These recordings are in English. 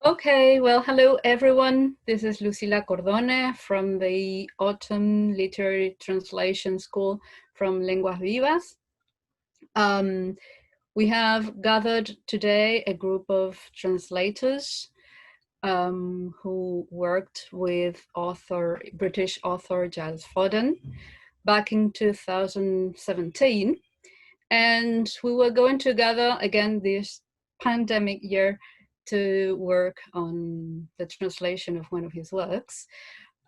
Okay, well, hello everyone. This is Lucila Cordone from the Autumn Literary Translation School from Lenguas Vivas. We have gathered today a group of translators who worked with British author Giles Foden back in 2017. And we were going to gather again this pandemic year to work on the translation of one of his works.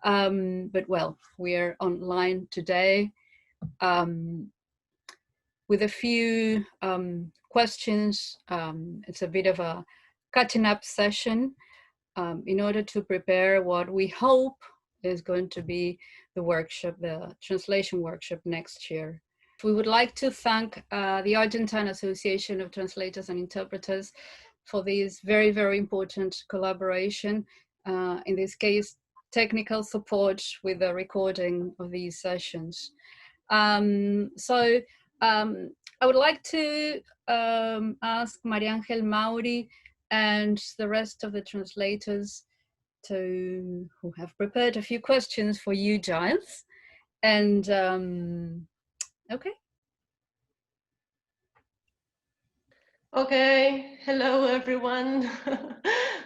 But well, we are online today with a few questions. It's a bit of a catching up session in order to prepare what we hope is going to be the workshop, the translation workshop next year. We would like to thank the Argentine Association of Translators and Interpreters for this very, very important collaboration. In this case, technical support with the recording of these sessions. I would like to ask Maria Angel Mauri and the rest of the translators who have prepared a few questions for you, Giles. And okay. Okay, hello everyone.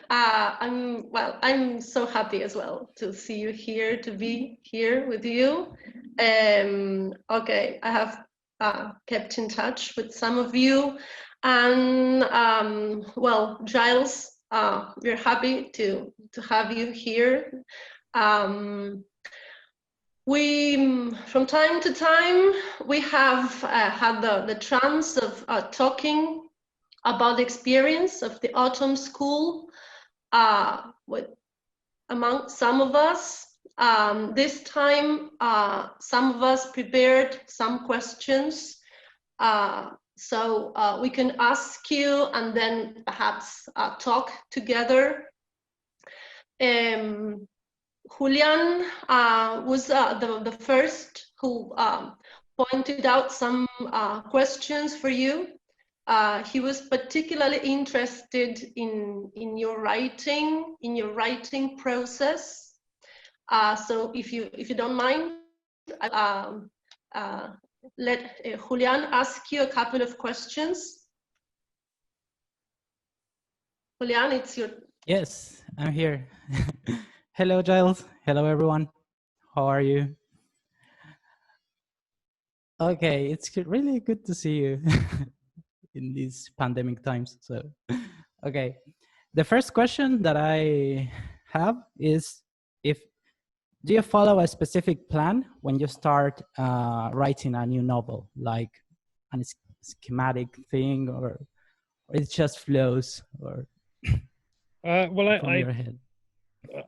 I'm so happy as well to see you here, to be here with you. Okay, I have kept in touch with some of you, and well, Giles, we're happy to have you here. We, from time to time, we have had the chance of talking about the experience of the autumn school among some of us. This time, some of us prepared some questions, so we can ask you and then perhaps talk together. Julian was the first who pointed out some questions for you. He was particularly interested in your writing process. So if you don't mind, let Julian ask you a couple of questions. Julian, it's your... Yes, I'm here. Hello, Giles. Hello, everyone. How are you? Okay, it's really good to see you in these pandemic times. So, okay. The first question that I have is, do you follow a specific plan when you start writing a new novel, like a schematic thing, or it just flows, or well, from your head?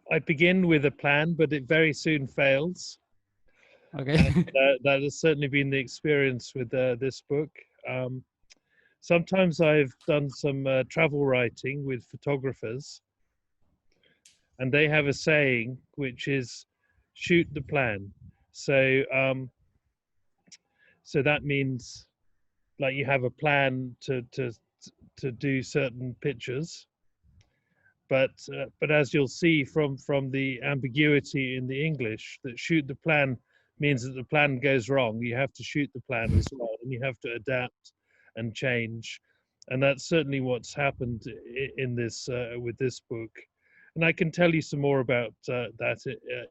I begin with a plan, but it very soon fails. Okay. That has certainly been the experience with this book. Sometimes I've done some travel writing with photographers, and they have a saying which is shoot the plan. So so that means like you have a plan to do certain pictures, but as you'll see from the ambiguity in the English, that shoot the plan means that the plan goes wrong. You have to shoot the plan as well, and you have to adapt and change, and that's certainly what's happened in this with this book. And I can tell you some more about that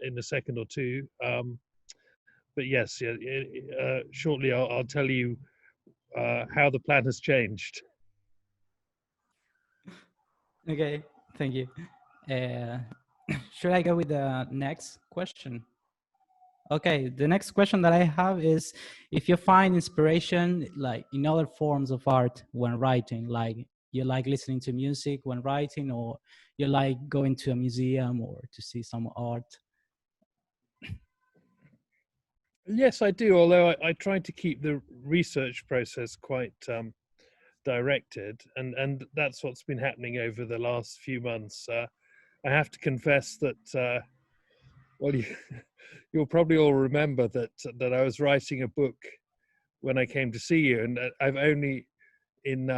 in a second or two. But yes, shortly I'll tell you how the plan has changed. Okay, thank you. Should I go with the next question? Okay, the next question that I have is, if you find inspiration like in other forms of art when writing, like you like listening to music when writing, or you like going to a museum or to see some art? Yes, I do, although I try to keep the research process quite directed, and that's what's been happening over the last few months. I have to confess that, well, you'll probably all remember that I was writing a book when I came to see you, and I've only in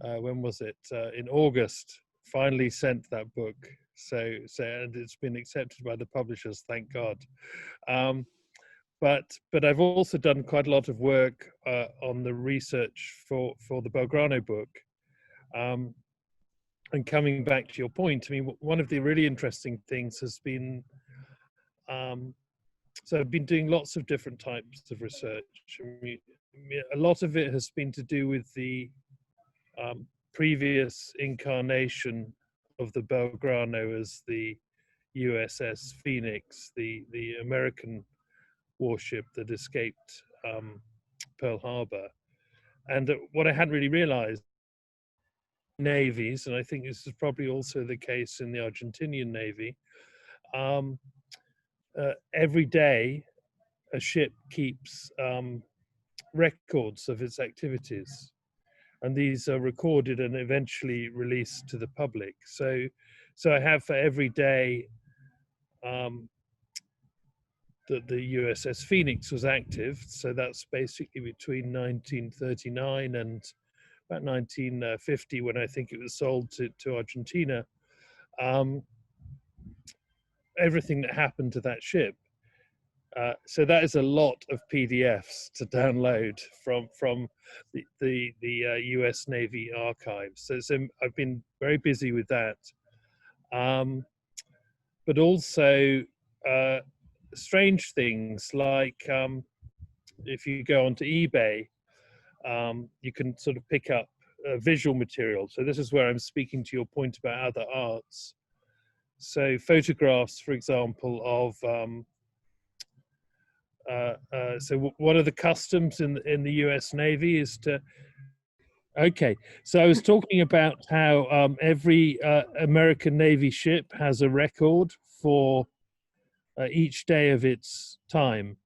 when was it? In August, finally sent that book. So and it's been accepted by the publishers, thank God. But I've also done quite a lot of work on the research for the Belgrano book. And coming back to your point, I mean, one of the really interesting things has been, so I've been doing lots of different types of research. I mean, a lot of it has been to do with the previous incarnation of the Belgrano as the USS Phoenix, the American warship that escaped Pearl Harbor. And what I hadn't really realized, navies, and I think this is probably also the case in the Argentinian Navy, every day a ship keeps records of its activities, and these are recorded and eventually released to the public. So I have for every day that the USS Phoenix was active. So that's basically between 1939 and about 1950, when I think it was sold to Argentina. Everything that happened to that ship. So that is a lot of PDFs to download from the US Navy archives. So I've been very busy with that. But also strange things like if you go onto eBay, you can sort of pick up visual material. So this is where I'm speaking to your point about other arts. So photographs, for example, of so one of the customs in the US Navy is to, okay, so I was talking about how every American Navy ship has a record for each day of its time.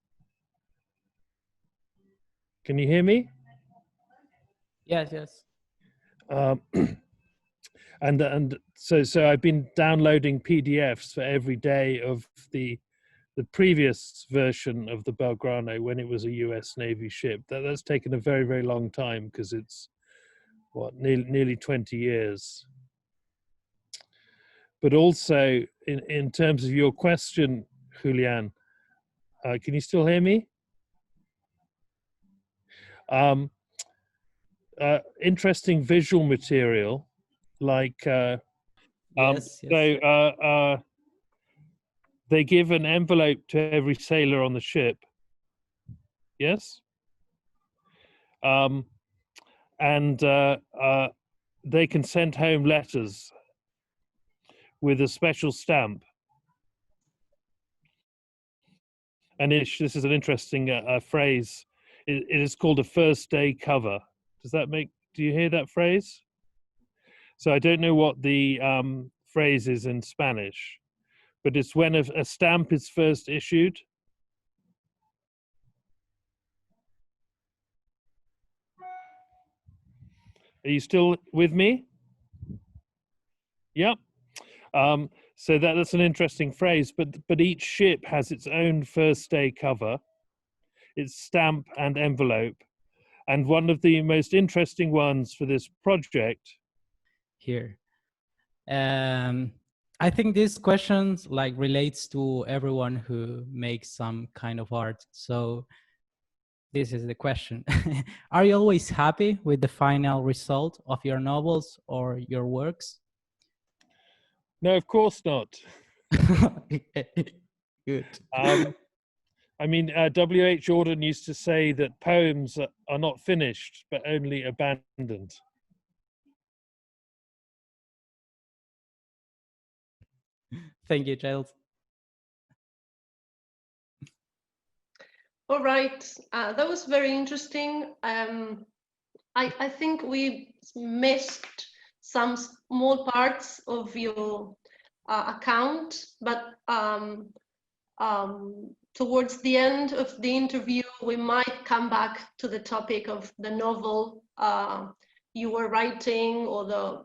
Can you hear me? Yes, yes. And so I've been downloading PDFs for every day of the previous version of the Belgrano when it was a US Navy ship. That's taken a very, very long time, because it's what, nearly 20 years. But also in terms of your question, Julian, can you still hear me? Interesting visual material, like Yes, yes. so they give an envelope to every sailor on the ship. Yes. And they can send home letters with a special stamp. And this is an interesting phrase. It is called a first day cover. Do you hear that phrase? So I don't know what the phrase is in Spanish, but it's when a stamp is first issued. Are you still with me? Yep. So that's an interesting phrase, but each ship has its own first day cover, its stamp and envelope. And one of the most interesting ones for this project Here. I think this question relates to everyone who makes some kind of art. So this is the question. Are you always happy with the final result of your novels or your works? No, of course not. Good. I mean, W.H. Auden used to say that poems are not finished, but only abandoned. Thank you, Giles. All right, that was very interesting. I think we missed some small parts of your account, but towards the end of the interview, we might come back to the topic of the novel you were writing, or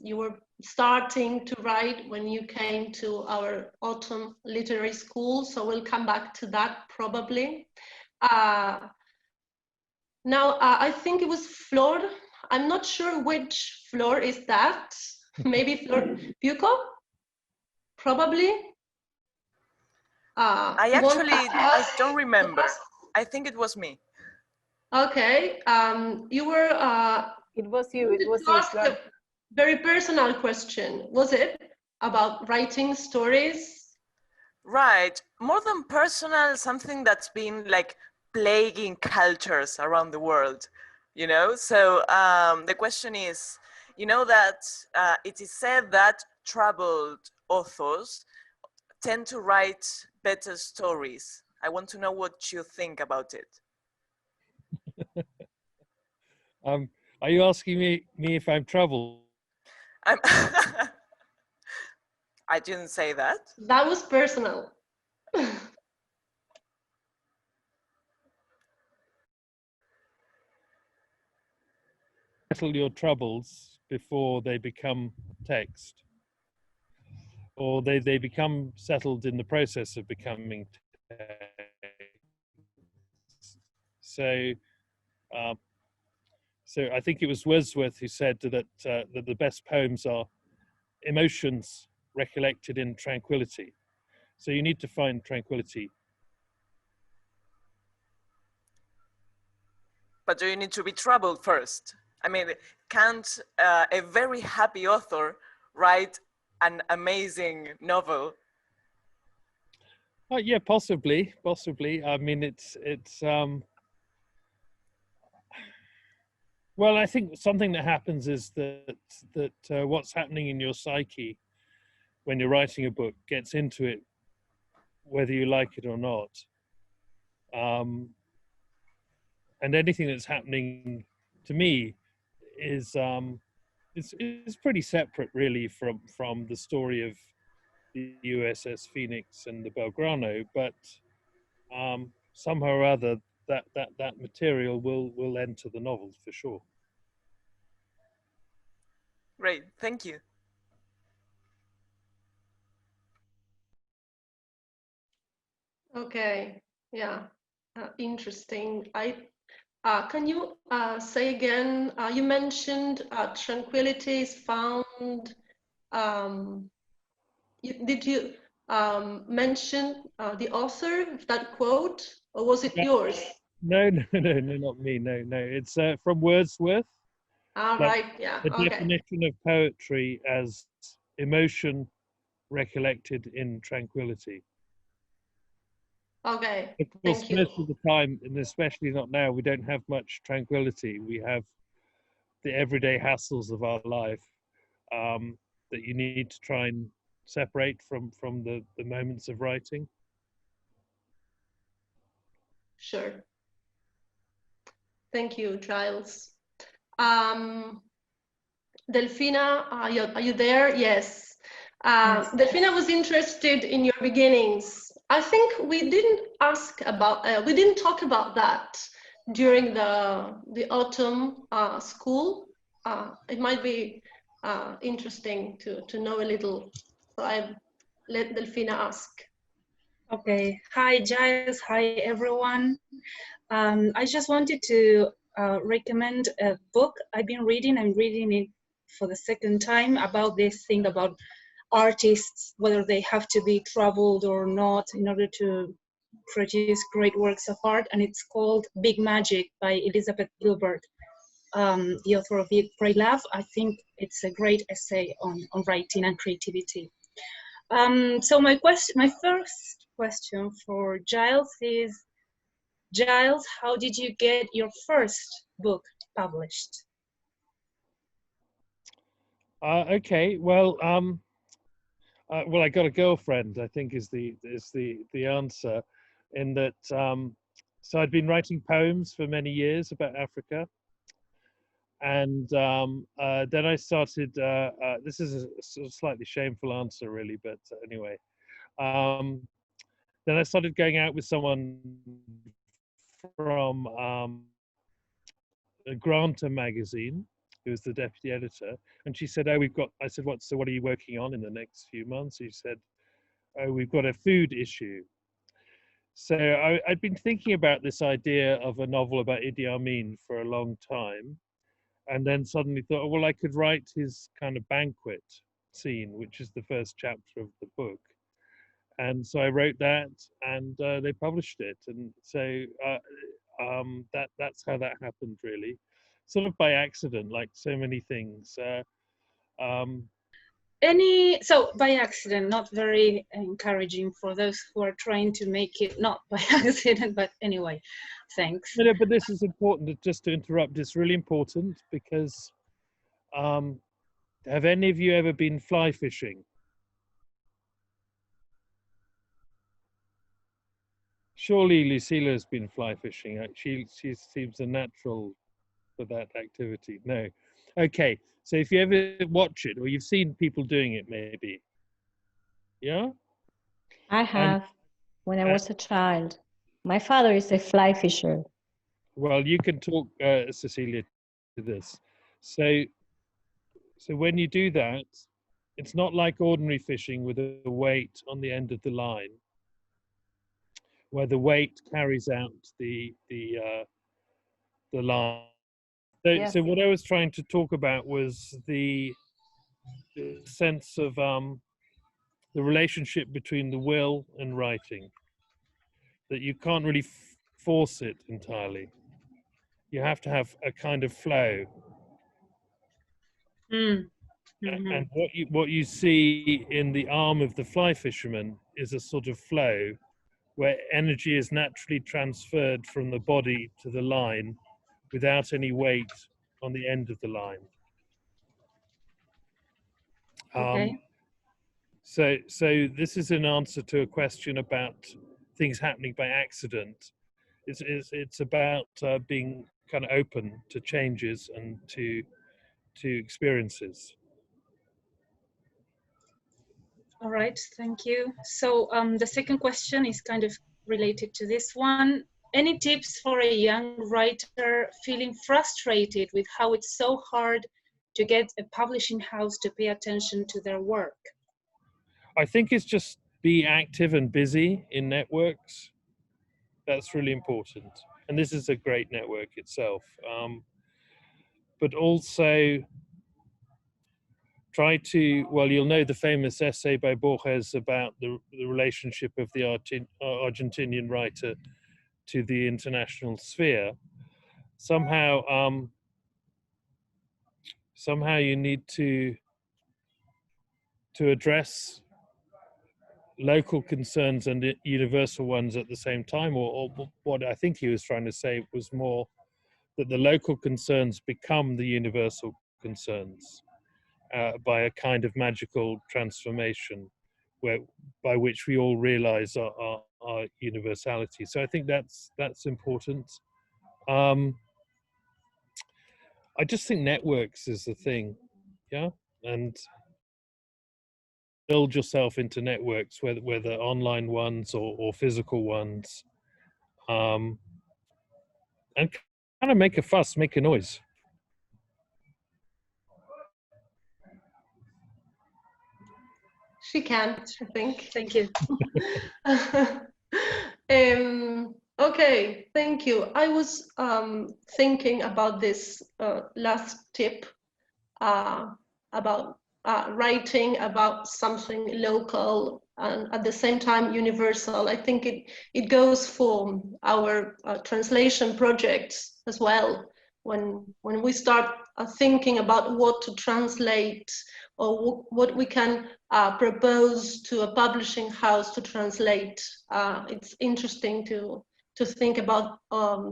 you were starting to write when you came to our autumn literary school. So we'll come back to that probably. Now, I think it was Flor. I'm not sure which Flor is that. Maybe Puco? Probably. I don't remember. I think it was me. Okay. You were. It was you. It was ask you. a very personal question. Was it about writing stories? Right. More than personal, something that's been like plaguing cultures around the world, you know? So the question is, you know that it is said that troubled authors tend to write better stories. I want to know what you think about it. Are you asking me if I'm troubled? I didn't say that. That was personal. Settle your troubles before they become text, or they become settled in the process of becoming text. So I think it was Wordsworth who said that that the best poems are emotions recollected in tranquility. So you need to find tranquility. But do you need to be troubled first? I mean, can't a very happy author write an amazing novel? Yeah, possibly. I mean, it's well, I think something that happens is that what's happening in your psyche when you're writing a book gets into it, whether you like it or not. And anything that's happening to me is pretty separate, really, from the story of the USS Phoenix and the Belgrano. But somehow or other, that material will enter the novel for sure. Great, thank you. Okay, yeah, interesting. Can you say again, you mentioned tranquility is found, did you mention the author of that quote, or was it yours? No, not me. No, it's from Wordsworth. Right, yeah, The okay. definition of poetry as emotion recollected in tranquility. Okay, Of course, thank you. most of the time, and especially not now, we don't have much tranquility. We have the everyday hassles of our life that you need to try and separate from the moments of writing. Sure. Thank you, Giles. Delfina, are you there? Yes. Yes. Delfina was interested in your beginnings. I think we didn't we didn't talk about that during the autumn school. It might be interesting to know a little. So I let Delfina ask. Okay. Hi, Giles. Hi, everyone. I just wanted to recommend a book I've been reading. I'm reading it for the second time about this thing about artists, whether they have to be troubled or not in order to produce great works of art. And it's called Big Magic by Elizabeth Gilbert, the author of Eat, Pray, Love. I think it's a great essay on writing and creativity. So my first question for Giles is, Giles, how did you get your first book published? Okay, well, well, I got a girlfriend, I think is the answer, in that. So I'd been writing poems for many years about Africa, and then I started. This is a sort of slightly shameful answer, really, but anyway. Then I started going out with someone from a Granta magazine, who was the deputy editor, and she said, "Oh, we've got." I said, "What? So what are you working on in the next few months?" She said, "Oh, we've got a food issue." So I'd been thinking about this idea of a novel about Idi Amin for a long time, and then suddenly thought, oh, well, I could write his kind of banquet scene, which is the first chapter of the book. And so I wrote that, and they published it. And so that's how that happened, really, sort of by accident, like so many things. So by accident, not very encouraging for those who are trying to make it not by accident, but anyway, thanks. No, but this is important, just to interrupt, it's really important because have any of you ever been fly fishing? Surely Lucila has been fly fishing. She seems a natural for that activity. No. Okay, so if you ever watch it, or you've seen people doing it maybe. Yeah? I have, when I was a child. My father is a fly fisher. Well, you can talk, Cecilia, to this. So when you do that, it's not like ordinary fishing with a weight on the end of the line, where the weight carries out the line. So, Yes. so what I was trying to talk about was the sense of the relationship between the will and writing, that you can't really force it entirely. You have to have a kind of flow. Mm-hmm. And what you see in the arm of the fly fisherman is a sort of flow where energy is naturally transferred from the body to the line without any weight on the end of the line. Okay. So this is an answer to a question about things happening by accident. It's about being kind of open to changes and to experiences. All right, thank you. So the second question is kind of related to this one. Any tips for a young writer feeling frustrated with how it's so hard to get a publishing house to pay attention to their work? I think it's just be active and busy in networks. That's really important. And this is a great network itself. But also try to, well, you'll know the famous essay by Borges about the relationship of the Argentinian writer to the international sphere. Somehow you need to address local concerns and universal ones at the same time, or what I think he was trying to say was more that the local concerns become the universal concerns by a kind of magical transformation by which we all realize our universality. So I think that's important. I just think networks is the thing, yeah, and build yourself into networks, whether online ones or physical ones, and kind of make a fuss, make a noise. She can, I think. Thank you. Okay, thank you. I was thinking about this last tip about writing about something local and at the same time universal. I think it goes for our translation projects as well. When we start thinking about what to translate or what we can propose to a publishing house to translate, it's interesting to think about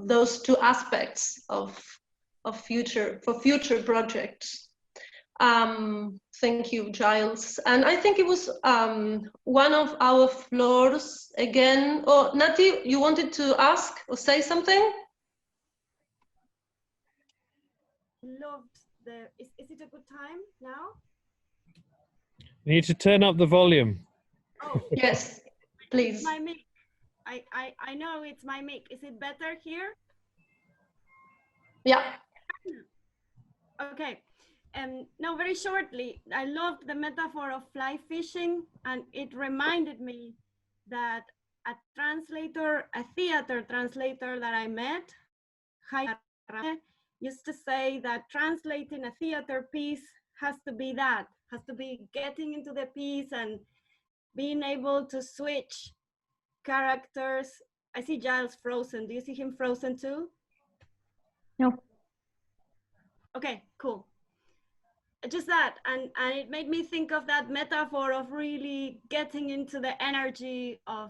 those two aspects of future projects. Thank you, Giles. And I think it was one of our floors again. Oh, Nati, you wanted to ask or say something? Loved the. Is it a good time now? You need to turn up the volume. Oh yes, please. My mic. I know it's my mic. Is it better here? Yeah. Okay. No, very shortly, I loved the metaphor of fly fishing, and it reminded me that a theater translator that I met, used to say that translating a theater piece has to be that, has to be getting into the piece and being able to switch characters. I see Giles frozen. Do you see him frozen too? No. Okay, cool. Just that, and it made me think of that metaphor of really getting into the energy of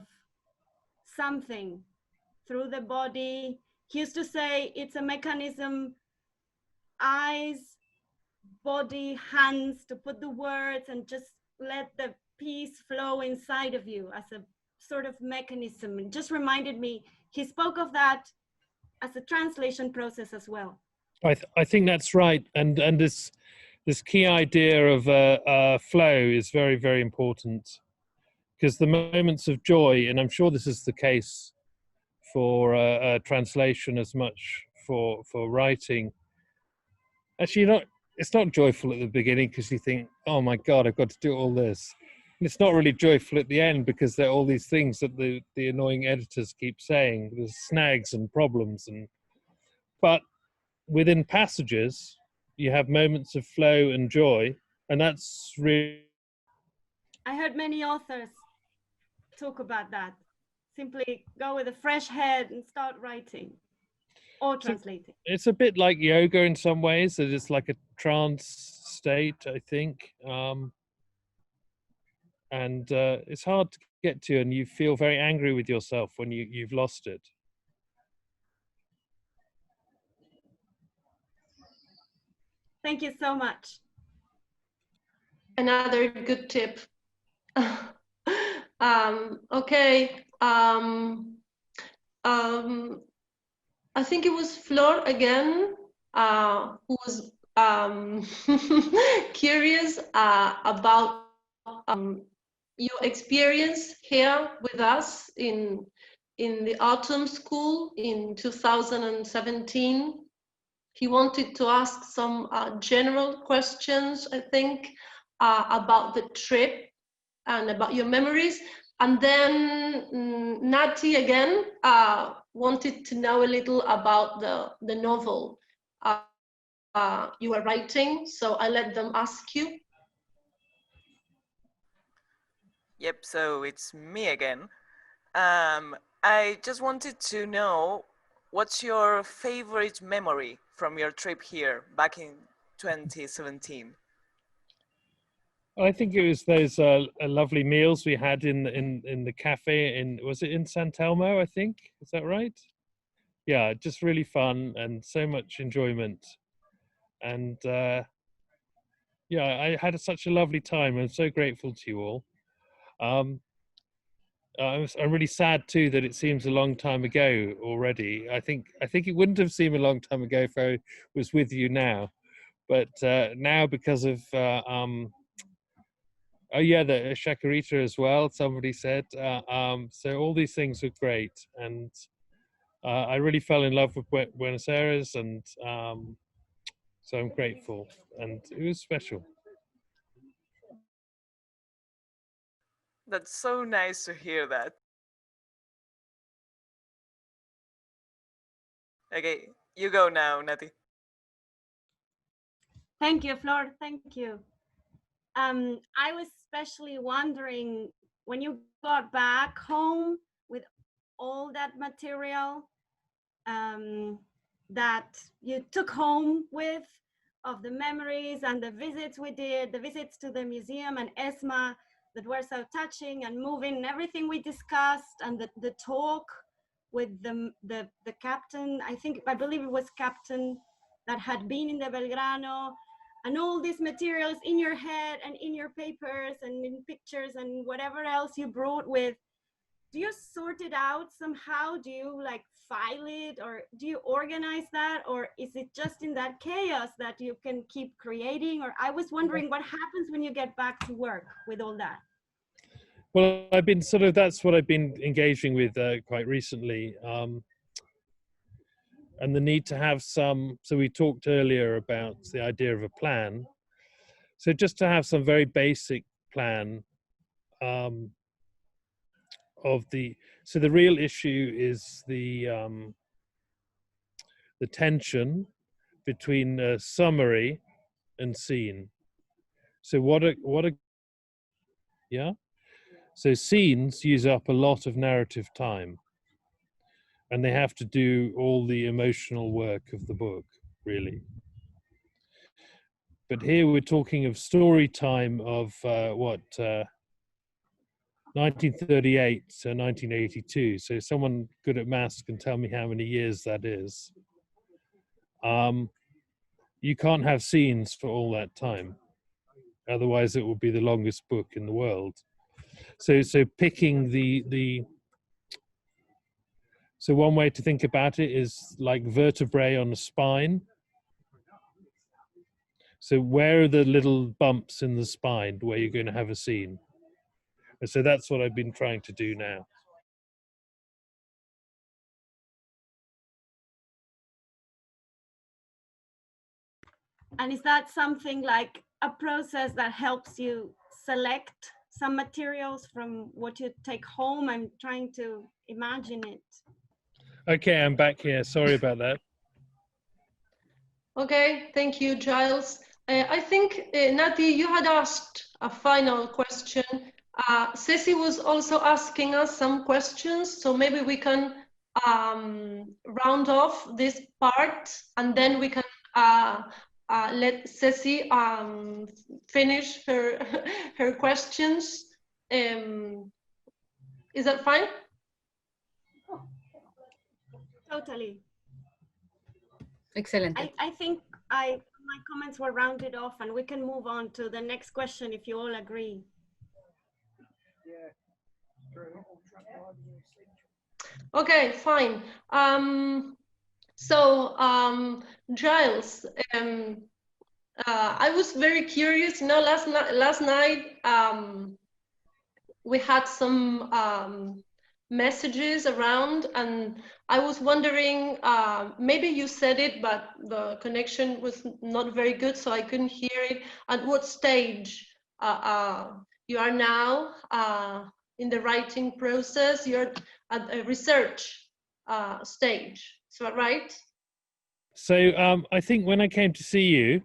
something through the body. He used to say it's a mechanism, eyes, body, hands, to put the words and just let the piece flow inside of you as a sort of mechanism. It just reminded me, he spoke of that as a translation process as well. I think that's right, and this key idea of flow is very, very important, because the moments of joy, and I'm sure this is the case for translation as much for writing. Actually, it's not joyful at the beginning because you think, oh my God, I've got to do all this. And it's not really joyful at the end because there are all these things that the annoying editors keep saying. There's snags and problems, but within passages, you have moments of flow and joy, and that's really. I heard many authors talk about that. Simply go with a fresh head and start writing or translating. It's a bit like yoga in some ways. That it's like a trance state, I think, and it's hard to get to, and you feel very angry with yourself when you've lost it. Thank you so much. Another good tip. Okay. I think it was Flor again who was curious about your experience here with us in the autumn school in 2017. He wanted to ask some general questions, I think, about the trip and about your memories. And then Nati again wanted to know a little about the novel you are writing. So I let them ask you. Yep, so it's me again. I just wanted to know, what's your favorite memory from your trip here back in 2017? I think it was those lovely meals we had in the cafe was it in San Telmo, I think? Is that right? Yeah, just really fun and so much enjoyment. And yeah, I had such a lovely time. I'm so grateful to you all. I'm really sad too that it seems a long time ago already. I think it wouldn't have seemed a long time ago if I was with you now, but now because of oh yeah, the Chacarita as well, somebody said. So all these things were great, and I really fell in love with Buenos Aires, and so I'm grateful, and it was special. That's so nice to hear that. Okay, you go now, Nati. Thank you, Flor. Thank you. I was especially wondering, when you got back home with all that material that you took home with, of the memories and the visits we did, the visits to the museum and ESMA that were so touching and moving, and everything we discussed, and the talk with the captain, I believe it was captain that had been in the Belgrano, and all these materials in your head and in your papers and in pictures and whatever else you brought with. Do you sort it out somehow? Do you like file it, or do you organize that, or is it just in that chaos that you can keep creating? Or I was wondering what happens when you get back to work with all that. Well, I've been that's what I've been engaging with quite recently, and the need to have some. So we talked earlier about the idea of a plan. So just to have some very basic plan of the. So the real issue is the tension between summary and scene. So yeah? So scenes use up a lot of narrative time, and they have to do all the emotional work of the book, really. But here we're talking of story time of 1938 to 1982. So someone good at maths can tell me how many years that is. You can't have scenes for all that time. Otherwise it will be the longest book in the world. So picking so one way to think about it is like vertebrae on a spine. So where are the little bumps in the spine where you're going to have a scene? And so that's what I've been trying to do now. And is that something like a process that helps you select some materials from what you take home? I'm trying to imagine it. Okay, I'm back here. Sorry about that. Okay, thank you, Giles. I think, Nati, you had asked a final question. Ceci was also asking us some questions, so maybe we can round off this part, and then we can let Ceci finish her her questions. Is that fine? Totally. Excellent. I think my comments were rounded off, and we can move on to the next question if you all agree. Okay, fine. Giles, I was very curious. You know, last night we had some messages around, and I was wondering, maybe you said it, but the connection was not very good, so I couldn't hear it. At what stage you are now in the writing process? You're at a research stage, is that right? So I think when I came to see you,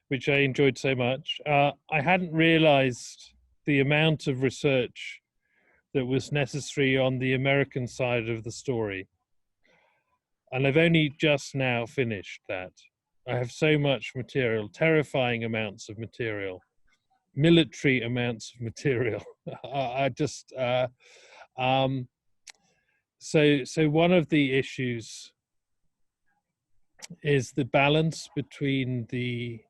which I enjoyed so much, I hadn't realized the amount of research that was necessary on the American side of the story. And I've only just now finished that. I have so much material, terrifying amounts of material, military amounts of material. So one of the issues is the balance between the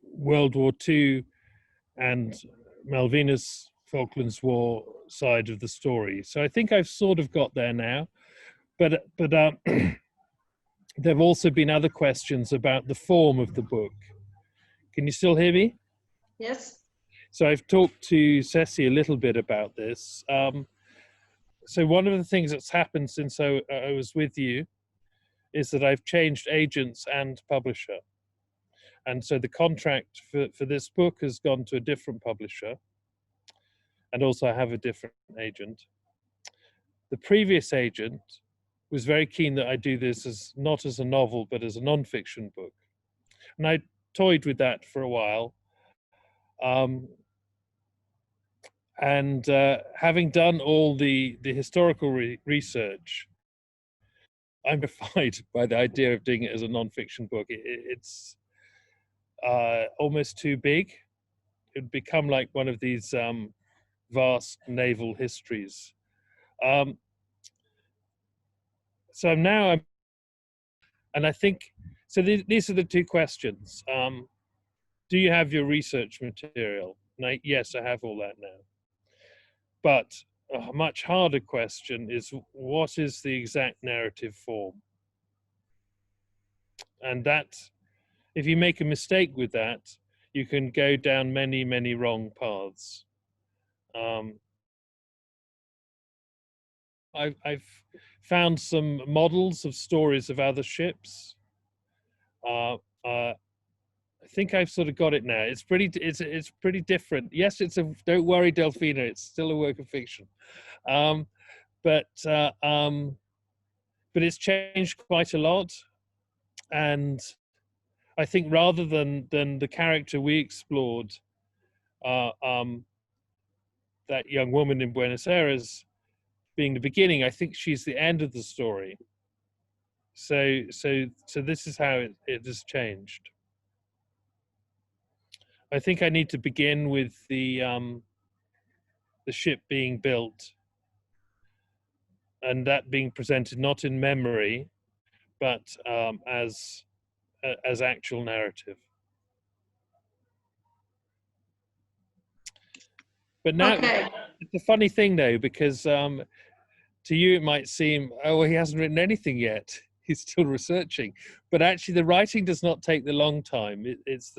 World War II and Malvinas Falklands War side of the story. So I think I've sort of got there now, but there have also been other questions about the form of the book. Can you still hear me? Yes. So I've talked to Ceci a little bit about this. So one of the things that's happened since I was with you is that I've changed agents and publisher. And so the contract for this book has gone to a different publisher. And also I have a different agent. The previous agent was very keen that I do this as not as a novel, but as a non-fiction book. And I toyed with that for a while. Having done all the historical research, I'm terrified by the idea of doing it as a non-fiction book. It's almost too big. It'd become like one of these vast naval histories. So now and I think, so these are the two questions. Do you have your research material? Yes, I have all that now. But a much harder question is, what is the exact narrative form? And that, if you make a mistake with that, you can go down many, many wrong paths. I've found some models of stories of other ships. I think I've sort of got it now. It's pretty different. Yes, don't worry, Delphina, it's still a work of fiction. But it's changed quite a lot. and I think rather than the character we explored, that young woman in Buenos Aires being the beginning, I think she's the end of the story. So this is how it has changed. I think I need to begin with the ship being built, and that being presented not in memory, but as actual narrative. But now, it's a funny thing though, because to you it might seem, oh, well, he hasn't written anything yet. He's still researching. But actually, the writing does not take the long time. It's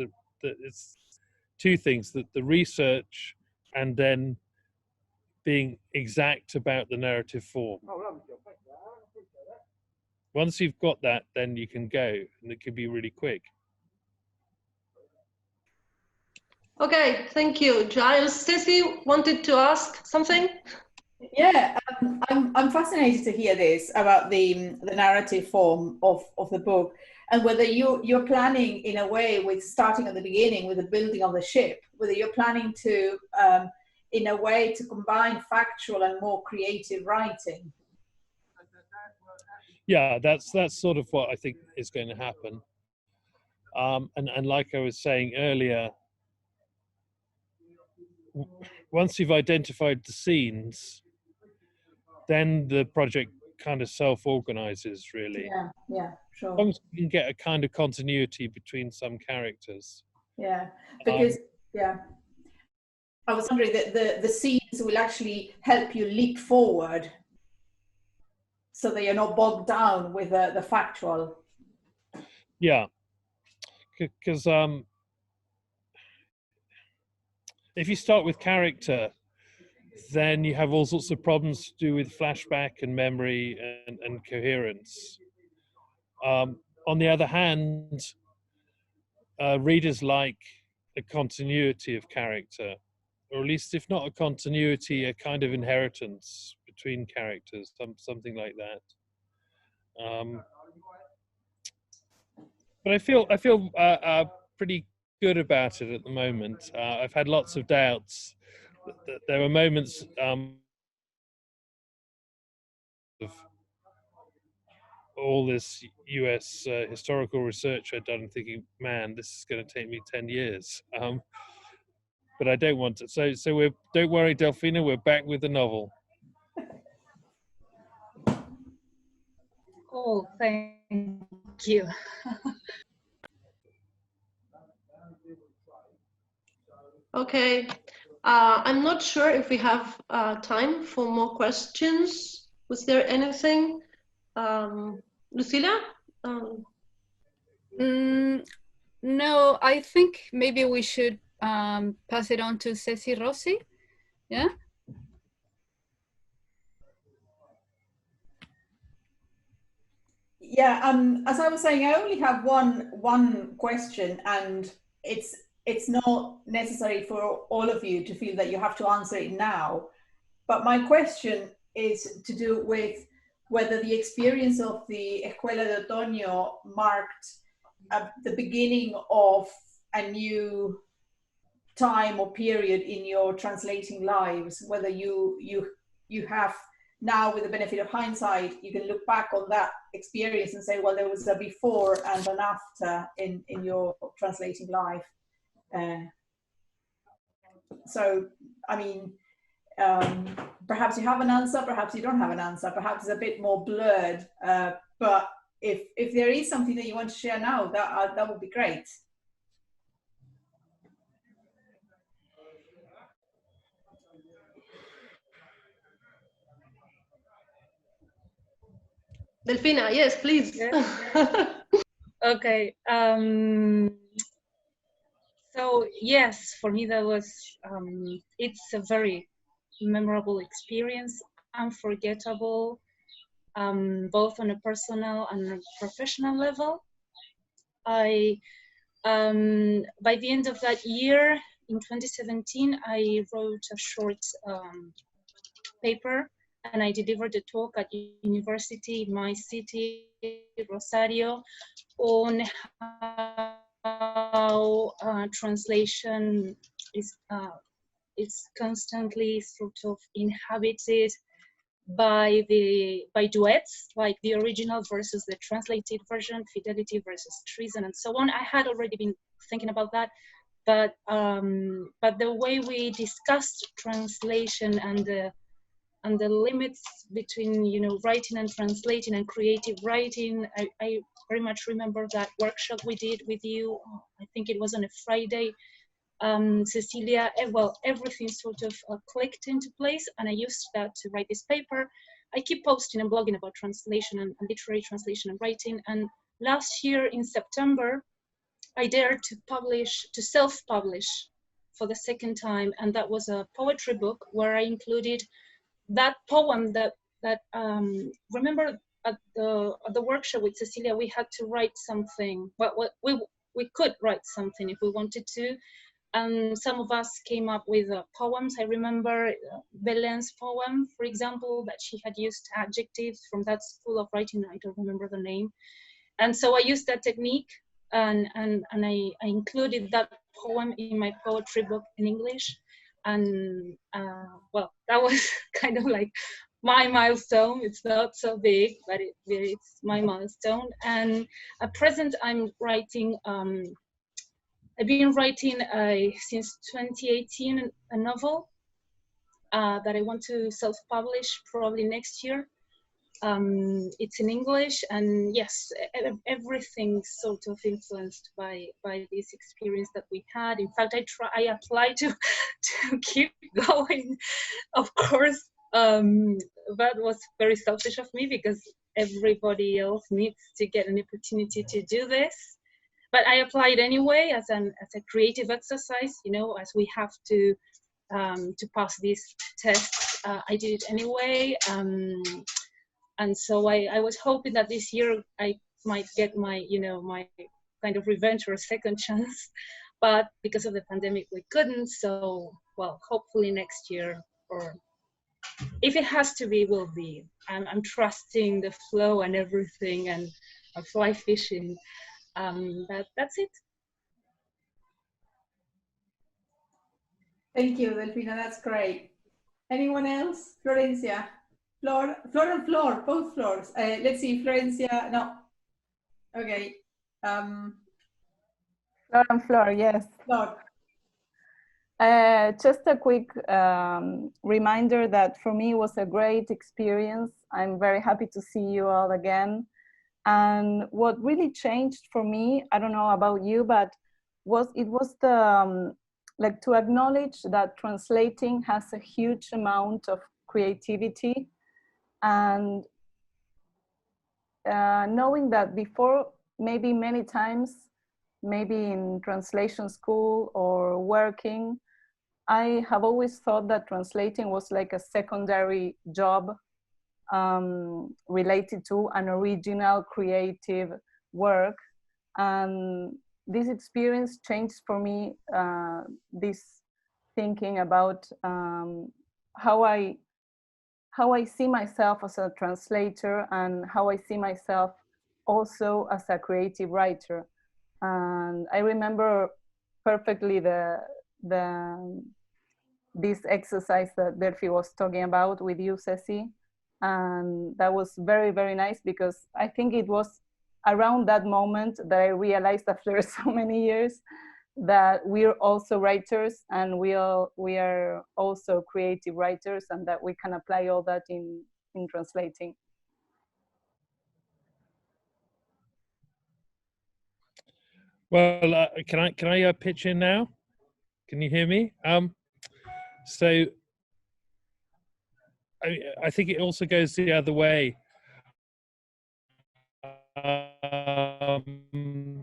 two things: that the research and then being exact about the narrative form. Once you've got that, then you can go, and it can be really quick. Okay, thank you, Giles. Ceci wanted to ask something. Yeah, I'm fascinated to hear this about the narrative form of the book, and whether you're planning in a way with starting at the beginning with the building of the ship, whether you're planning to in a way to combine factual and more creative writing. Yeah, that's sort of what I think is going to happen. And like I was saying earlier, once you've identified the scenes, then the project kind of self-organizes, really. Yeah, sure. As long as you can get a kind of continuity between some characters. Yeah, because I was wondering that the scenes will actually help you leap forward, so that you're not bogged down with the factual. Yeah, because if you start with character, then you have all sorts of problems to do with flashback and memory and coherence. On the other hand, readers like a continuity of character, or at least if not a continuity, a kind of inheritance between characters, something like that. But I feel pretty good about it at the moment. I've had lots of doubts. There were moments of all this U.S. Historical research I'd done, thinking, man, this is going to take me 10 years. But I don't want it. So don't worry, Delphina, we're back with the novel. Oh, thank you. Okay, I'm not sure if we have time for more questions. Was there anything? Lucila? No, I think maybe we should pass it on to Ceci Rossi. Yeah. Yeah, as I was saying, I only have one question, and it's not necessary for all of you to feel that you have to answer it now. But my question is to do with whether the experience of the Escuela de Otoño marked the beginning of a new time or period in your translating lives, whether you have now, with the benefit of hindsight, you can look back on that experience and say, well, there was a before and an after in your translating life. So, I mean, perhaps you have an answer, perhaps you don't have an answer, perhaps it's a bit more blurred. But if there is something that you want to share now, that would be great. Delphina, yes, please. Yeah. Okay. So yes, for me that was it's a very memorable experience, unforgettable, both on a personal and a professional level. I by the end of that year, in 2017, I wrote a short paper and I delivered a talk at university, my city, Rosario, on how translation is constantly sort of inhabited by duets, like the original versus the translated version, fidelity versus treason, and so on. I had already been thinking about that, but the way we discussed translation and the limits between, you know, writing and translating and creative writing, I very much remember that workshop we did with you. I think it was on a Friday. Cecilia, well, everything sort of clicked into place, and I used that to write this paper. I keep posting and blogging about translation and literary translation and writing. And last year in September, I dared to self-publish for the second time, and that was a poetry book where I included that poem that remember at the workshop with Cecilia, we had to write something. Well, we could write something if we wanted to. And some of us came up with poems. I remember Belen's poem, for example, that she had used adjectives from that school of writing. I don't remember the name. And so I used that technique, and I included that poem in my poetry book in English. And well, that was kind of like my milestone. It's not so big, but it's my milestone. And at present, I'm writing. I've been writing since 2018 a novel that I want to self-publish probably next year. It's in English, and yes, everything's sort of influenced by this experience that we had. In fact, I applied to keep going, of course. That was very selfish of me because everybody else needs to get an opportunity to do this. But I applied anyway as a creative exercise, you know, as we have to pass these tests. I did it anyway, and so I was hoping that this year I might get my, you know, my kind of revenge or a second chance. But because of the pandemic, we couldn't. So, well, hopefully next year, or if it has to be, will be. I'm trusting the flow and everything, and I fly fishing. That's it. Thank you, Delfina. That's great. Anyone else? Florencia? Flor and Flor, both Flors. Let's see, Florencia. No. Okay. Flor and Flor, yes. Flor. Just a quick reminder that for me it was a great experience. I'm very happy to see you all again. And what really changed for me, I don't know about you, but it was the like to acknowledge that translating has a huge amount of creativity, and knowing that before, maybe many times, maybe in translation school or working, I have always thought that translating was like a secondary job related to an original creative work. And this experience changed for me this thinking about how I see myself as a translator, and how I see myself also as a creative writer. And I remember perfectly this exercise that Delphi was talking about with you, Ceci. And that was very, very nice, because I think it was around that moment that I realized, after so many years, that we're also writers, and we are also creative writers, and that we can apply all that in translating. Well, can I pitch in now? Can you hear me? So I think it also goes the other way.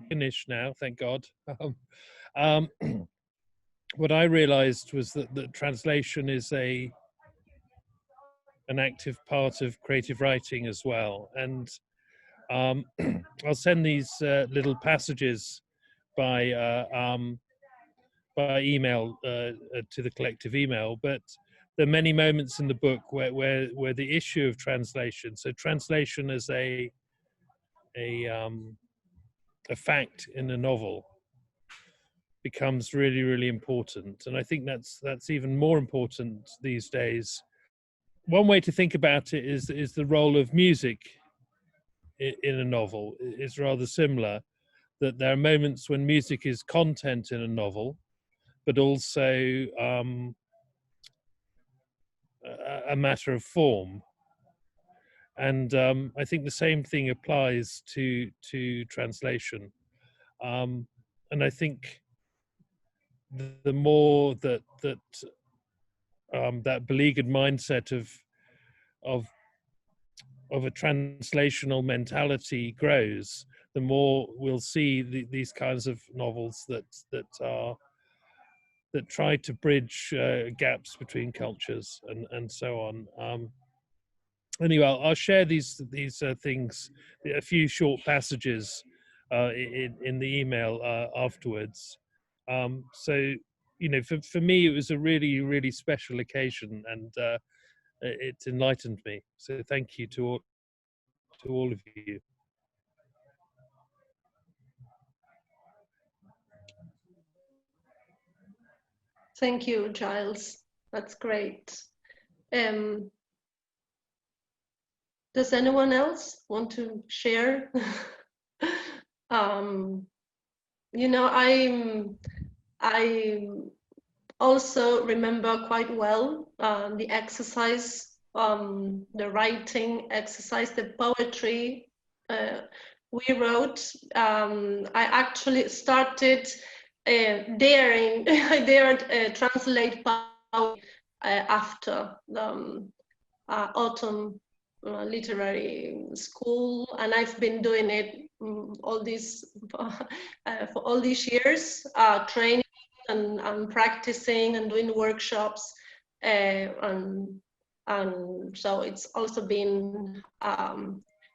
Finished now, thank God. What I realized was that translation is an active part of creative writing as well. And I'll send these little passages by email to the collective email. But there are many moments in the book where the issue of translation, so translation as a fact in a novel, becomes really, really important. And I think that's even more important these days. One way to think about it is the role of music in a novel is rather similar, that there are moments when music is content in a novel, but also a matter of form. And I think the same thing applies to translation. And I think the more that beleaguered mindset of a translational mentality grows, the more we'll see these kinds of novels that try to bridge gaps between cultures and so on. Anyway, I'll share these things, a few short passages in the email afterwards. So, you know, for me, it was a really, really special occasion, and it enlightened me. So thank you to all of you. Thank you, Giles. That's great. Does anyone else want to share? You know, I also remember quite well the exercise, the writing exercise, the poetry we wrote. I actually started daring, I dared translate poetry after the autumn literary school, and I've been doing it all these for all these years, training and practicing and doing workshops, and so it's also been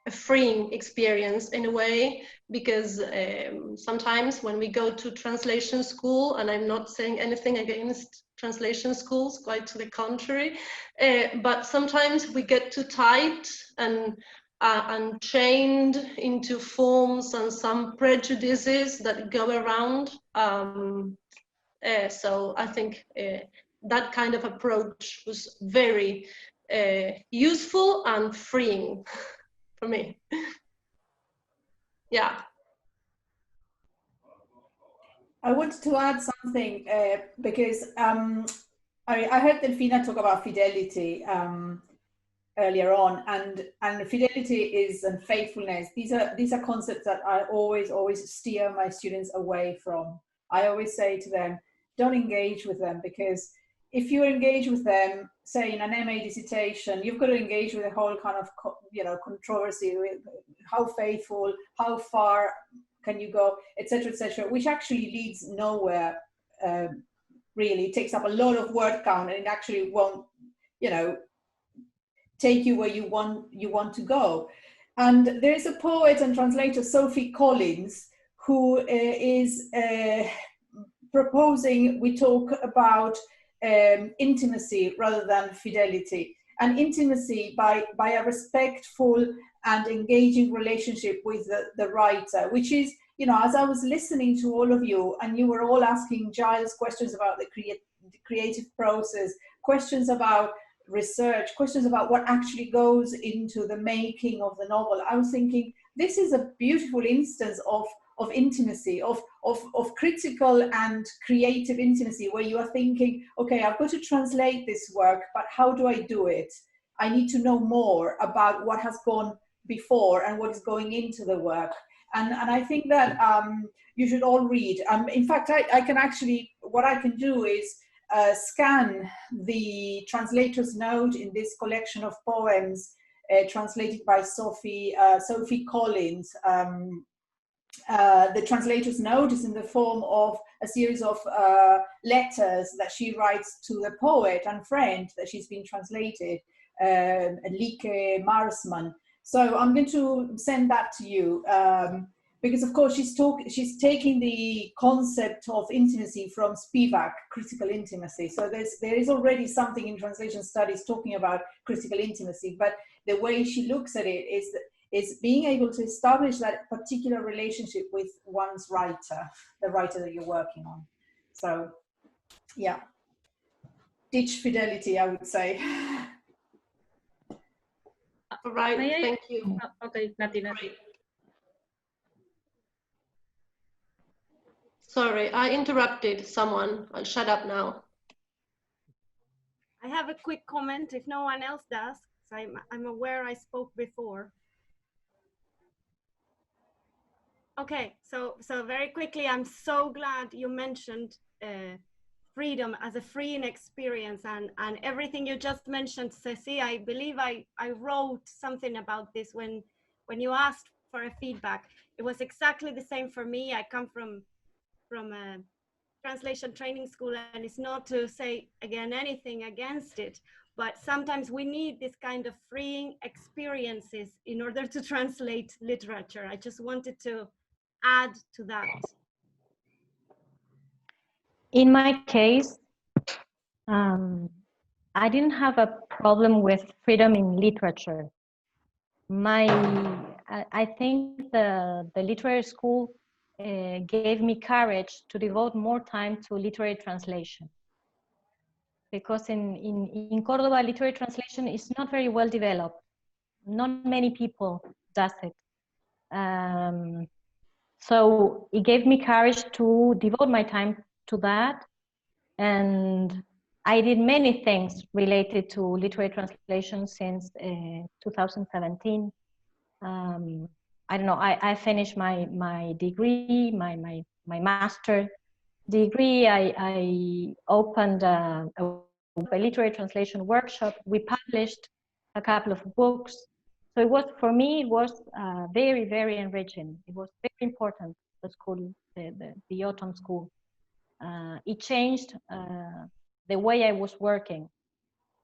a freeing experience in a way, because sometimes when we go to translation school, and I'm not saying anything against translation schools, quite to the contrary, but sometimes we get too tight and chained into forms and some prejudices that go around. So I think that kind of approach was very useful and freeing for me. Yeah. I wanted to add something because I heard Delfina talk about fidelity earlier on, and fidelity is and faithfulness. These are concepts that I always steer my students away from. I always say to them, don't engage with them, because if you engage with them, say in an MA dissertation, you've got to engage with a whole kind of controversy with how faithful, how far can you go, etc., which actually leads nowhere. Really, it takes up a lot of word count, and it actually won't, take you where you want to go. And there is a poet and translator, Sophie Collins, who is proposing we talk about intimacy rather than fidelity, and intimacy by a respectful and engaging relationship with the writer, which is, as I was listening to all of you, and you were all asking Giles questions about the creative process, questions about research, questions about what actually goes into the making of the novel, I was thinking, this is a beautiful instance of intimacy, of critical and creative intimacy, where you are thinking, okay, I've got to translate this work, but how do I do it? I need to know more about what has gone before and what is going into the work. And I think that you should all read. In fact, I can actually, what I can do is scan the translator's note in this collection of poems translated by Sophie Collins. The translator's note is in the form of a series of letters that she writes to the poet and friend that she's been translated, Lieke Marsman. So I'm going to send that to you, because of course she's taking the concept of intimacy from Spivak, critical intimacy. So there is already something in translation studies talking about critical intimacy, but the way she looks at it is being able to establish that particular relationship with one's writer, the writer that you're working on. So yeah, ditch fidelity, I would say. Right, thank you. Okay, Nati. Sorry, I interrupted someone. I'll shut up now. I have a quick comment if no one else does. So I'm aware I spoke before. Okay, so very quickly, I'm so glad you mentioned freedom as a freeing experience, and everything you just mentioned, Ceci. I believe I wrote something about this when you asked for a feedback. It was exactly the same for me. I come from a translation training school, and it's not to say again anything against it, but sometimes we need this kind of freeing experiences in order to translate literature. I just wanted to add to that. In my case, I didn't have a problem with freedom in literature. I think the literary school gave me courage to devote more time to literary translation. Because in Cordoba, literary translation is not very well developed. Not many people does it. So it gave me courage to devote my time to that. And I did many things related to literary translation since 2017. I don't know, I finished my degree, my master degree. I opened a literary translation workshop. We published a couple of books. So it was, for me, it was very, very enriching. It was very important, the school, the autumn school. It changed the way I was working.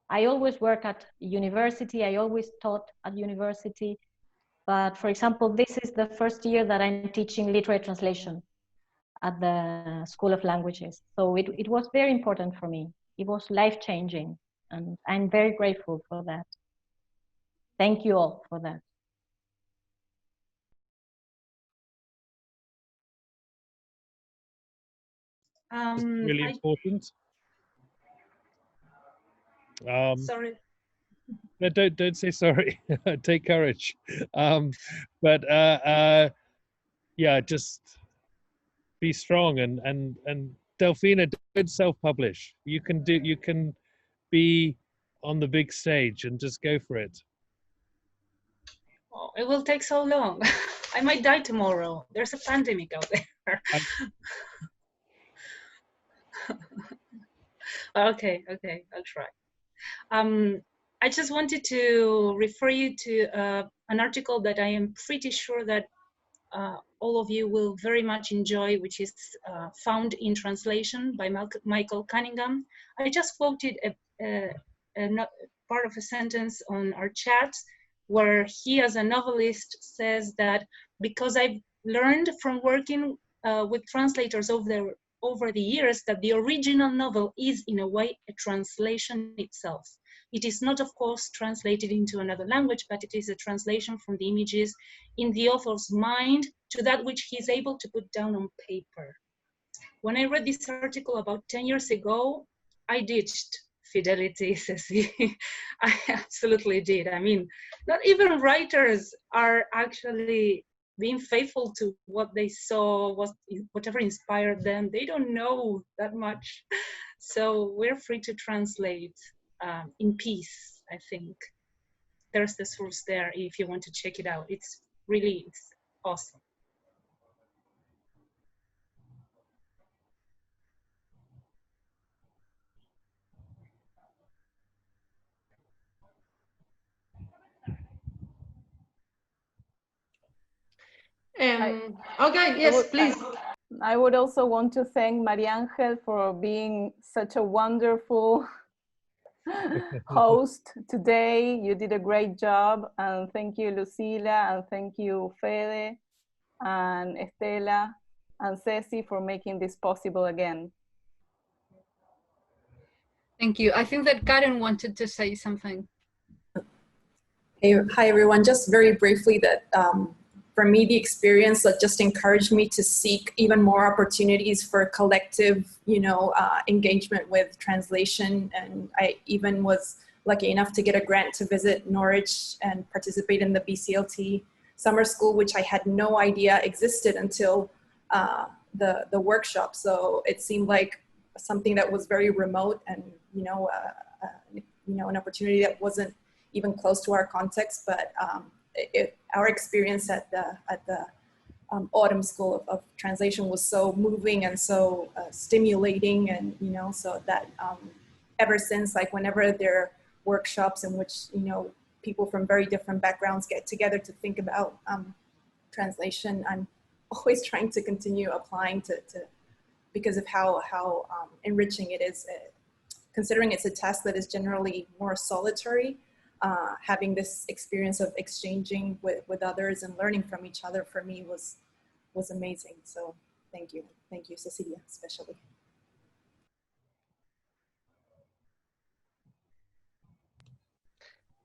I always work at university. I always taught at university. But for example, this is the first year that I'm teaching literary translation at the School of Languages. So it was very important for me. It was life-changing, and I'm very grateful for that. Thank you all for that. It's really important. Sorry. No, don't say sorry. Take courage. Yeah, just be strong and Delfina, don't self-publish. You can be on the big stage and just go for it. Oh, it will take so long. I might die tomorrow. There's a pandemic out there. Okay, I'll try. I just wanted to refer you to an article that I am pretty sure that all of you will very much enjoy, which is found in translation by Michael Cunningham. I just quoted a part of a sentence on our chat where he, as a novelist, says that because I've learned from working with translators over the years that the original novel is, in a way, a translation itself. It is not, of course, translated into another language, but it is a translation from the images in the author's mind to that which he is able to put down on paper. When I read this article about 10 years ago, I ditched fidelity, Ceci. I absolutely did. I mean, not even writers are actually being faithful to what they saw, whatever inspired them. They don't know that much. So we're free to translate in peace, I think. There's the source there if you want to check it out. It's awesome. Okay, yes, please. I would also want to thank Maria Ángel for being such a wonderful host today. You did a great job, and thank you, Lucila, and thank you, Fede. and Estela and Ceci for making this possible again. Thank you. I think that Karen wanted to say something. Hey, hi everyone, just very briefly that for me, the experience that just encouraged me to seek even more opportunities for collective, engagement with translation. And I even was lucky enough to get a grant to visit Norwich and participate in the BCLT summer school, which I had no idea existed until the workshop. So it seemed like something that was very remote and, an opportunity that wasn't even close to our context, but our experience at the autumn school of translation was so moving and so stimulating, and so that ever since, like whenever there are workshops in which people from very different backgrounds get together to think about translation, I'm always trying to continue applying to because of how enriching it is, considering it's a task that is generally more solitary. Having this experience of exchanging with others and learning from each other for me was amazing. So thank you, Cecilia, especially.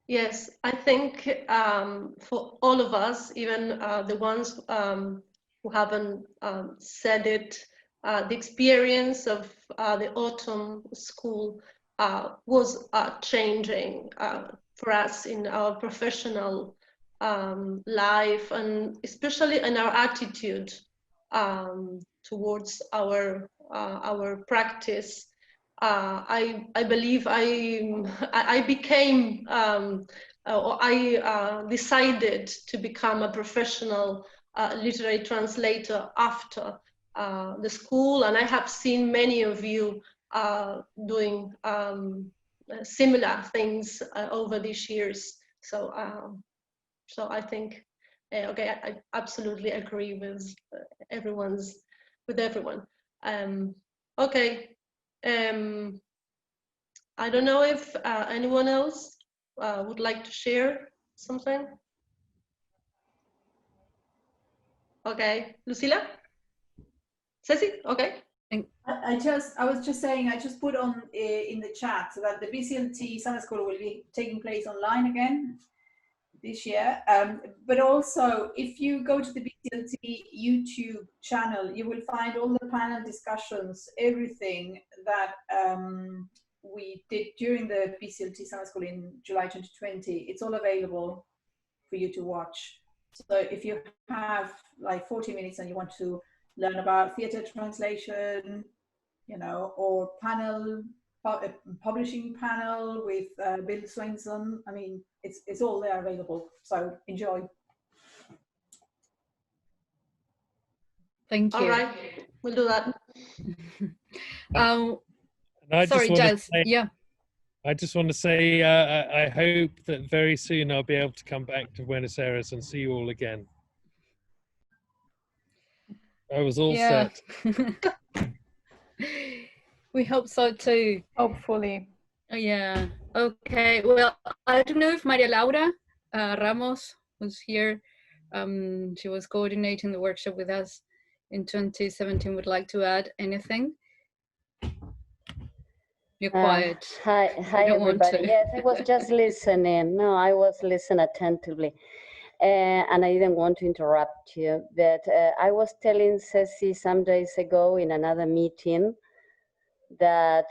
Yes, I think for all of us, even the ones who haven't said it, the experience of the autumn school was changing for us in our professional life, and especially in our attitude towards our practice. I believe I became or I decided to become a professional literary translator after the school, and I have seen many of you doing similar things over these years. So I think, okay, I absolutely agree with everyone. Okay. I don't know if anyone else would like to share something. Okay, Lucila? Ceci? Okay. I was just saying, I just put on in the chat that the BCLT summer school will be taking place online again this year. But also, if you go to the BCLT YouTube channel, you will find all the panel discussions, everything that we did during the BCLT summer school in July 2020. It's all available for you to watch. So if you have like 40 minutes and you want to learn about theatre translation, or publishing panel with Bill Swenson, I mean, it's all there available. So enjoy. Thank you. All right, we'll do that. Sorry, Giles. Yeah. I just want to say I hope that very soon I'll be able to come back to Buenos Aires and see you all again. I was all set. We hope so too. Hopefully. Yeah. Okay. Well, I don't know if Maria Laura Ramos was here. She was coordinating the workshop with us in 2017. Would like to add anything? You're quiet. Hi everybody. Yes, I was just listening. No, I was listening attentively. And I didn't want to interrupt you, but I was telling Ceci some days ago in another meeting that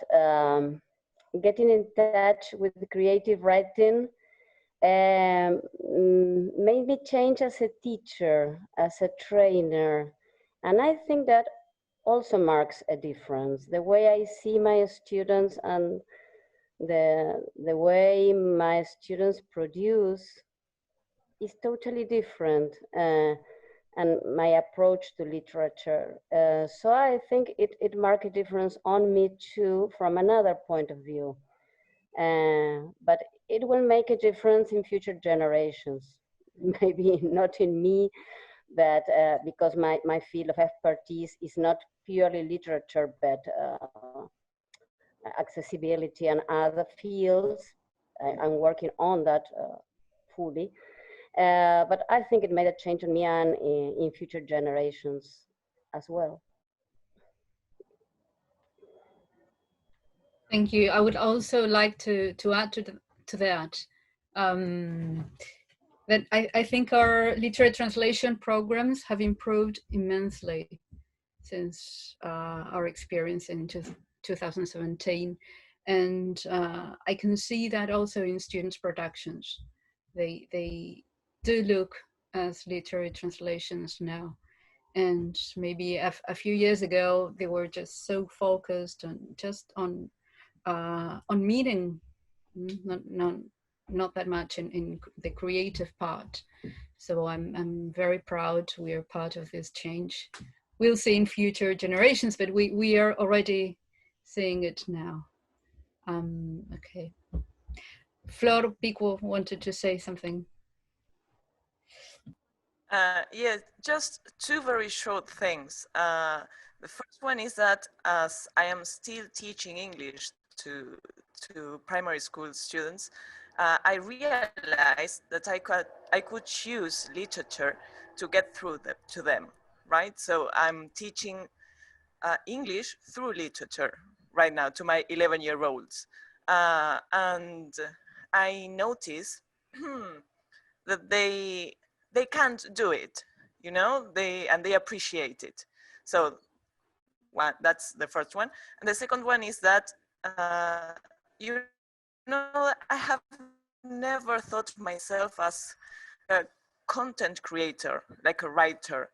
getting in touch with creative writing made me change as a teacher, as a trainer. And I think that also marks a difference. The way I see my students and the way my students produce is totally different, and my approach to literature. So I think it marked a difference on me too from another point of view. But it will make a difference in future generations. Maybe not in me, but because my field of expertise is not purely literature, but accessibility and other fields. I'm working on that fully. But I think it made a change on me and in future generations as well. Thank you. I would also like to add to that. That I think our literary translation programs have improved immensely since our experience in 2017. And I can see that also in students' productions. They do look as literary translations now. And maybe a few years ago, they were just so focused on meeting, not that much in the creative part. So I'm very proud we are part of this change. We'll see in future generations, but we are already seeing it now. Okay. Flor Pico wanted to say something. Yeah, just two very short things. The first one is that as I am still teaching English to primary school students, I realized that I could choose literature to get through to them, right? So I'm teaching English through literature right now to my 11-year-olds. And I notice that they can't do it, you know, they appreciate it. So that's the first one. And the second one is that, you know, I have never thought of myself as a content creator, like a writer.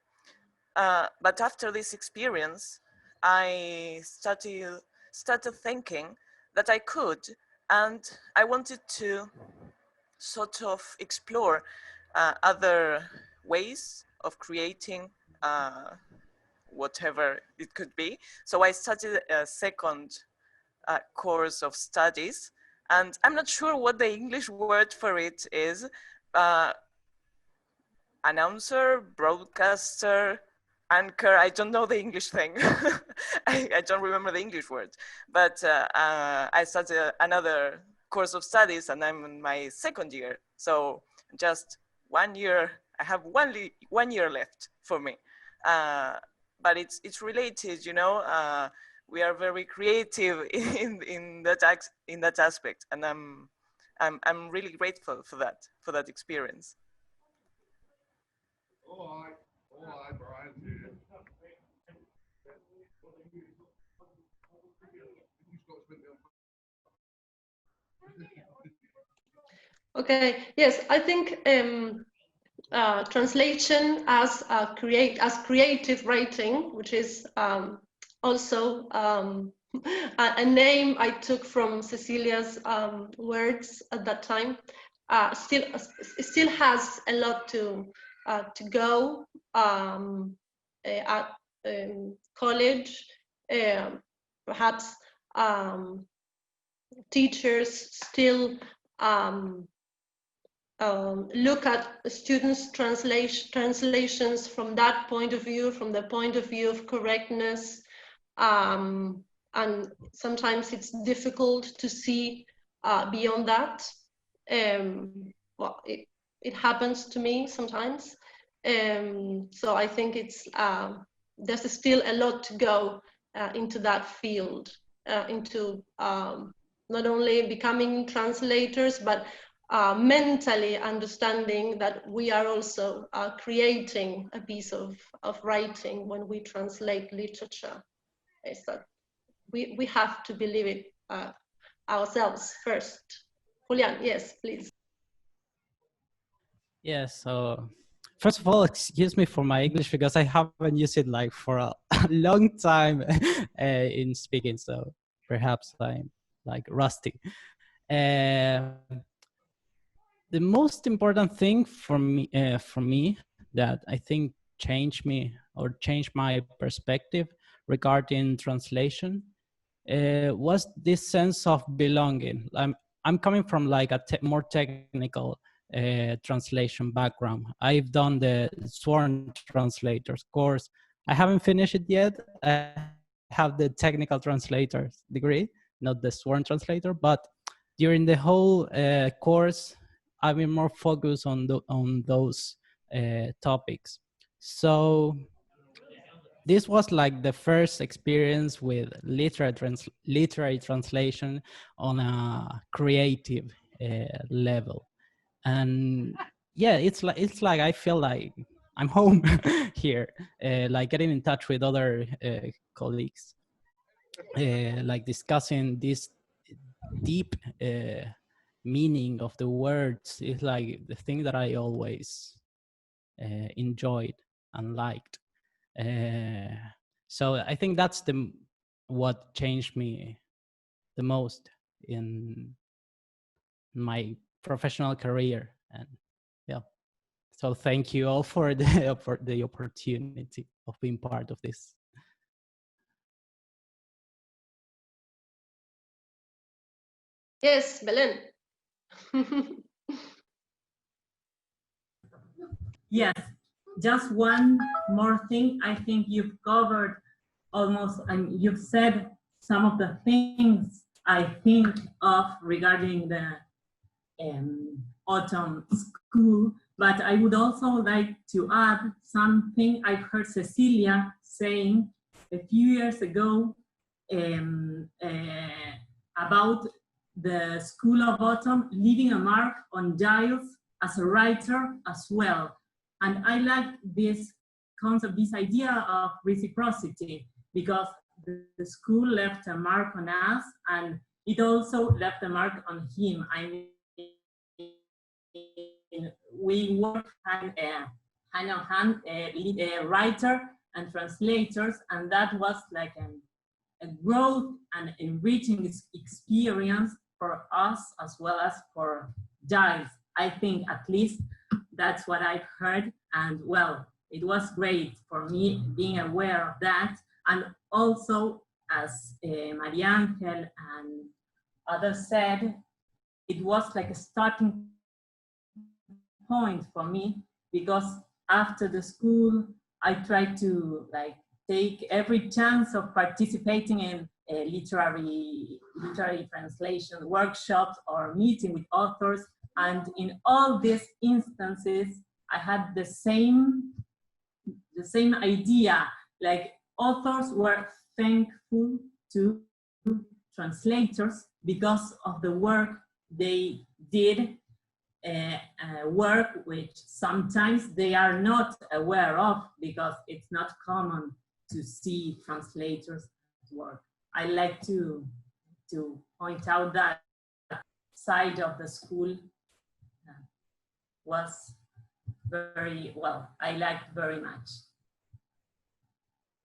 But after this experience, I started thinking that I could, and I wanted to sort of explore other ways of creating whatever it could be. So I started a second course of studies, and I'm not sure what the English word for it is. Announcer, broadcaster, anchor, I don't know the English thing. I don't remember the English word, but I started another course of studies and I'm in my second year. So just 1 year, I have one year left for me. But it's related, you know, we are very creative in that aspect. And I'm really grateful for that experience. All right, Brian. Okay, yes, I think translation as creative writing, which is also a name I took from Cecilia's words at that time, still has a lot to go at college. Perhaps teachers still look at students' translations from that point of view, from the point of view of correctness. And sometimes it's difficult to see beyond that. Well, it happens to me sometimes. So I think it's there's still a lot to go into that field, into not only becoming translators, but mentally understanding that we are also creating a piece of writing when we translate literature. Is that we have to believe it ourselves first. Julian, yes, please. Yes, so first of all, excuse me for my English because I haven't used it like for a long time in speaking, so perhaps I'm like rusty. The most important thing for me that I think changed me or changed my perspective regarding translation was this sense of belonging. I'm coming from like a more technical translation background. I've done the sworn translators course. I haven't finished it yet. I have the technical translators degree, not the sworn translator, but during the whole course, I've been more focused on those topics. So this was like the first experience with literary translation on a creative level, and yeah, it's like I feel like I'm home here, like getting in touch with other colleagues, like discussing this deep meaning of the words is like the thing that I always enjoyed and liked. So I think that's what changed me the most in my professional career. And yeah, so thank you all for the opportunity of being part of this. Yes, Belen. Yes, just one more thing. I think you've covered almost, and you've said some of the things I think of regarding the autumn school, but I would also like to add something I've heard Cecilia saying a few years ago about the School of Autumn leaving a mark on Giles as a writer as well. And I like this concept, this idea of reciprocity, because the school left a mark on us and it also left a mark on him. I mean, we work hand in hand, writer and translators, and that was like a growth and enriching experience for us as well as for Giles. I think at least that's what I've heard, and well, it was great for me being aware of that. And also, as Maria Angel and others said, it was like a starting point for me, because after the school, I tried to like take every chance of participating in literary translation workshops or meeting with authors. And in all these instances, I had the same idea, like authors were thankful to translators because of the work they did, work which sometimes they are not aware of because it's not common to see translators work. I like to point out that side of the school was very well, I liked very much.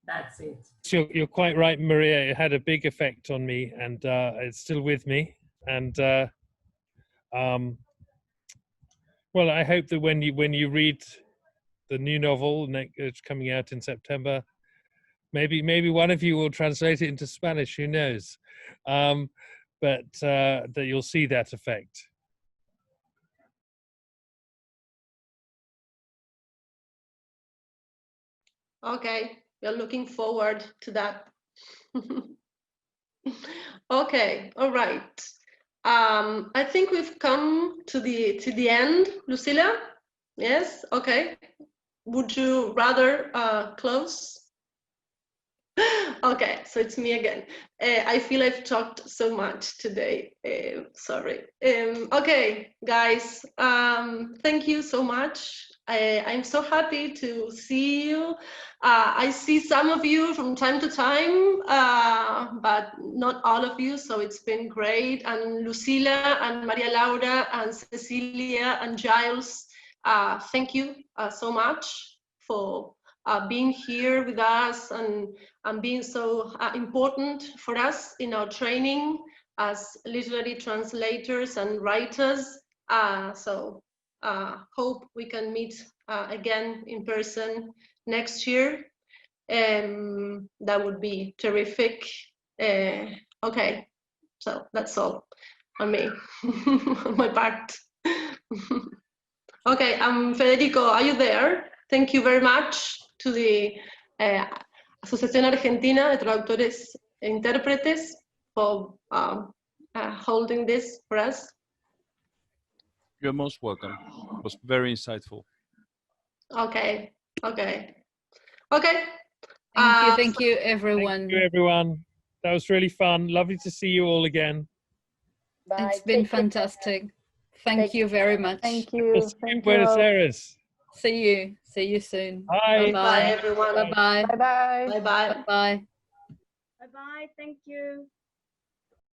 That's it. You're quite right, Maria. It had a big effect on me, and it's still with me. And well, I hope that when you read the new novel it's coming out in September, maybe one of you will translate it into Spanish. Who knows? But that you'll see that effect. Okay, we're looking forward to that. Okay, all right. I think we've come to the end, Lucila. Yes, okay. Would you rather close? Okay, so it's me again. I feel I've talked so much today. Sorry. Okay, guys, thank you so much. I'm so happy to see you. I see some of you from time to time, but not all of you, so it's been great. And Lucila and Maria Laura and Cecilia and Giles, thank you so much for being here with us and being so important for us in our training as literary translators and writers. So hope we can meet again in person next year. That would be terrific. Okay, so that's all on me, on my part. Okay, Federico, are you there? Thank you very much to the Asociación Argentina de Traductores e Intérpretes for holding this for us. You're most welcome. It was very insightful. Okay. Thank you, everyone. Thank you, everyone. That was really fun. Lovely to see you all again. Bye. It's been Take care. fantastic. Thank you very much. Thank you. See you in Buenos Aires. See you soon. Bye. Bye, everyone. Bye-bye. Bye-bye. Bye-bye. Bye-bye. Bye-bye. Thank you.